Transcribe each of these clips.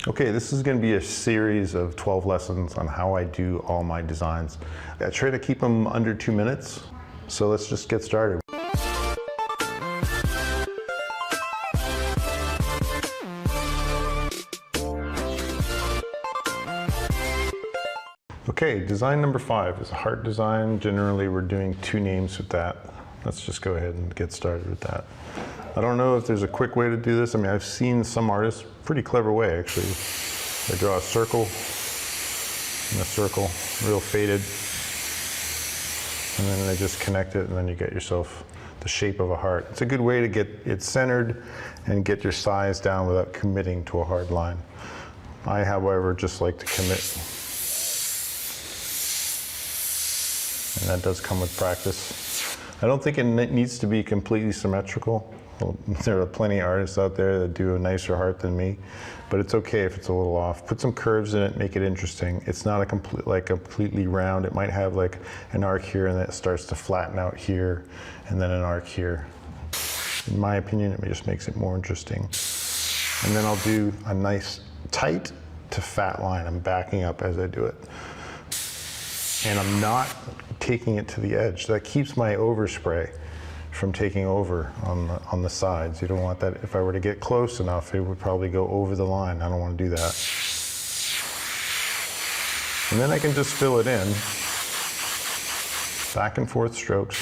Okay, this is going to be a series of 12 lessons on how I do all my designs. I try to keep them under 2 minutes, so let's just get started. Okay, design number 5 is a heart design. Generally, we're doing 2 names with that. Let's just go ahead and get started with that. I don't know if there's a quick way to do this. I mean, I've seen some artists, pretty clever way actually. They draw a circle and a circle, real faded, and then they just connect it, and then you get yourself the shape of a heart. It's a good way to get it centered and get your size down without committing to a hard line. I, however, just like to commit. And that does come with practice. I don't think it needs to be completely symmetrical. Well, there are plenty of artists out there that do a nicer heart than me, but it's okay if it's a little off. Put some curves in it, make it interesting. It's not a completely round. It might have like an arc here and then it starts to flatten out here and then an arc here. In my opinion, it just makes it more interesting. And then I'll do a nice tight to fat line. I'm backing up as I do it. And I'm not taking it to the edge. That keeps my overspray from taking over on the sides. You don't want that. If I were to get close enough, it would probably go over the line. I don't want to do that. And then I can just fill it in. Back and forth strokes.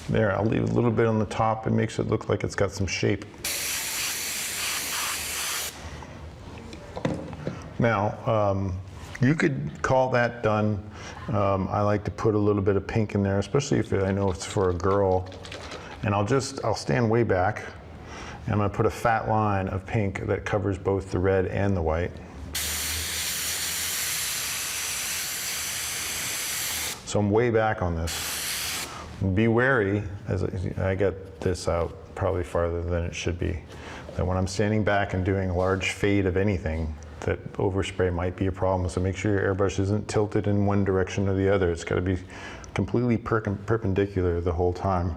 There, I'll leave a little bit on the top. It makes it look like it's got some shape. Now, you could call that done. I like to put a little bit of pink in there, especially if I know it's for a girl. And I'll stand way back, and I'm gonna put a fat line of pink that covers both the red and the white. So I'm way back on this. Be wary, as I get this out probably farther than it should be, that when I'm standing back and doing a large fade of anything, that overspray might be a problem. So make sure your airbrush isn't tilted in one direction or the other. It's got to be completely perpendicular the whole time,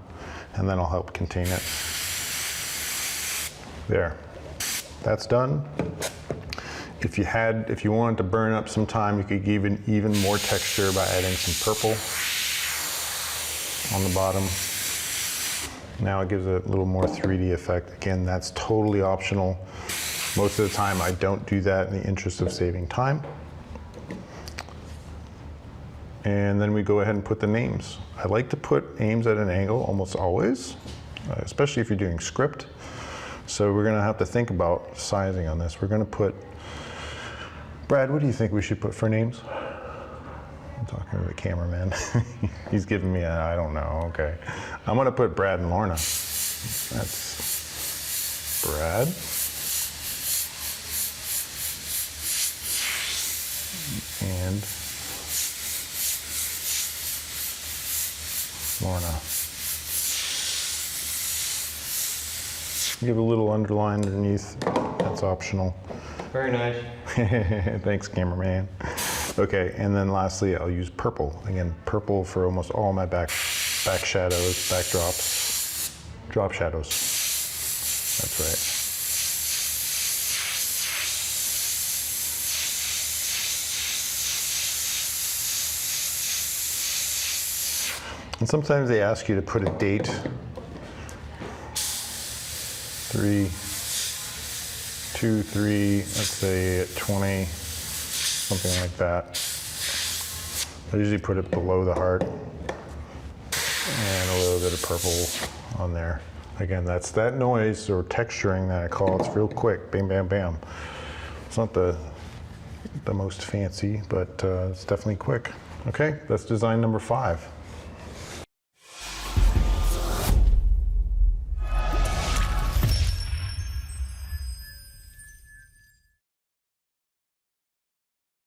and then I'll help contain it. There, that's done. If you wanted to burn up some time, you could give it even more texture by adding some purple on the bottom. Now it gives it a little more 3D effect. Again, that's totally optional. Most of the time I don't do that in the interest of saving time. And then we go ahead and put the names. I like to put names at an angle almost always, especially if you're doing script. So we're gonna have to think about sizing on this. We're gonna put, Brad, what do you think we should put for names? I'm talking to the cameraman. He's giving me a, I don't know, okay. I'm gonna put Brad and Lorna. That's Brad. And Lorna. Give a little underline underneath. That's optional. Very nice. Thanks, cameraman. Okay, and then lastly, I'll use purple. Again, purple for almost all my back shadows, backdrops, drop shadows. That's right. And sometimes they ask you to put a date. 3, 2, 3, let's say at 20, something like that. I usually put it below the heart and a little bit of purple on there. Again, that's that noise or texturing that I call. It's real quick, bam, bam, bam. It's not the most fancy, but it's definitely quick. Okay, that's design number 5.